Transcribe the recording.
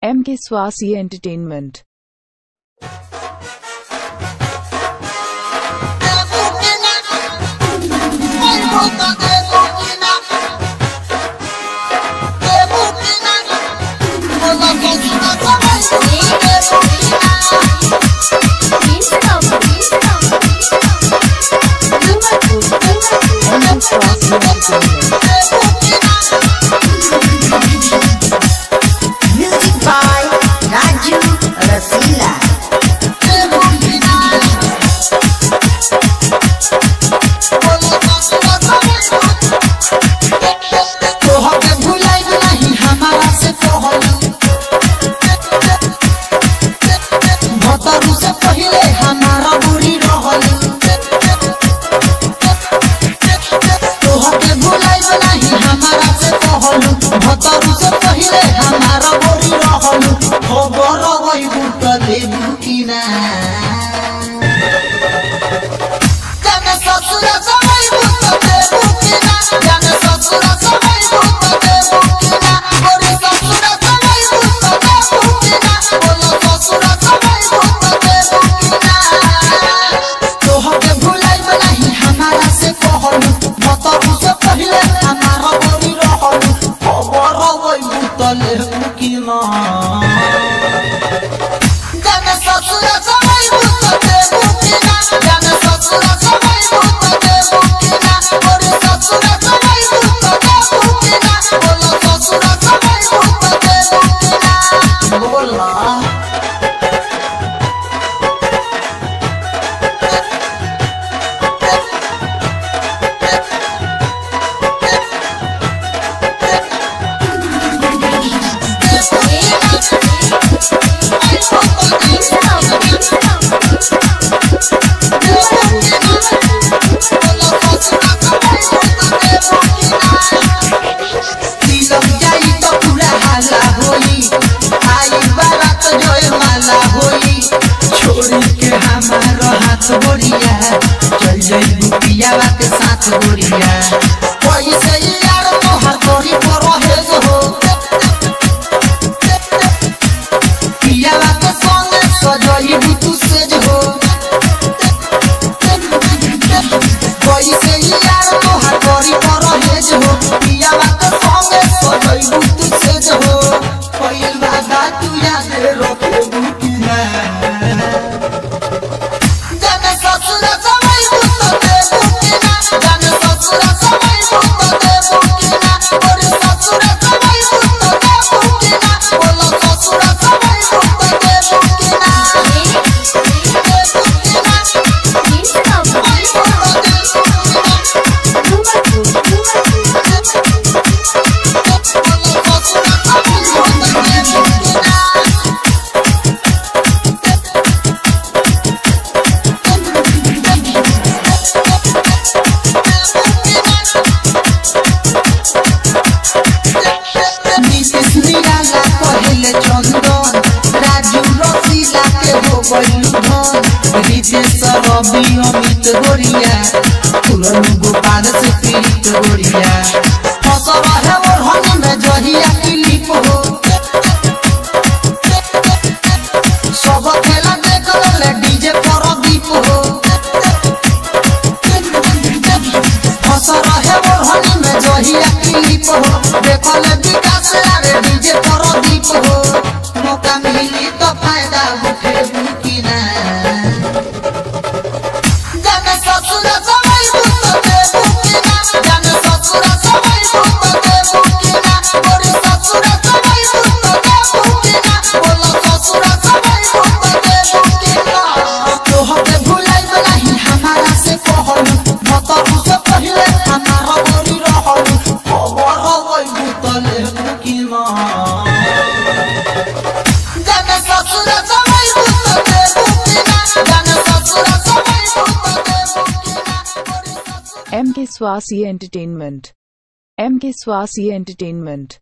MK Swasi Entertainment. चल जाई पियावा के साथ गोरिया पैसे यार तो हर गोरी पर रहे हो पियावा के संग सजई तू से हो पैसे यार तो हर गोरी पर रहे हो पियावा के संग सजई तू से हो कोई वादा तू याद रखे कि ना अमित गोरिया गोपाल से पीड़ित गोरिया फसल है और हनी में जहिया क्लिप हो सब खेला देख ले डीजे पर दीप हो फसल है और हनी में जहिया क्लिप हो देख ले विकास रे डीजे पर दीप हो मौका मिली तो फायदा उठे कि ना MK Swasi Entertainment. MK Swasi Entertainment.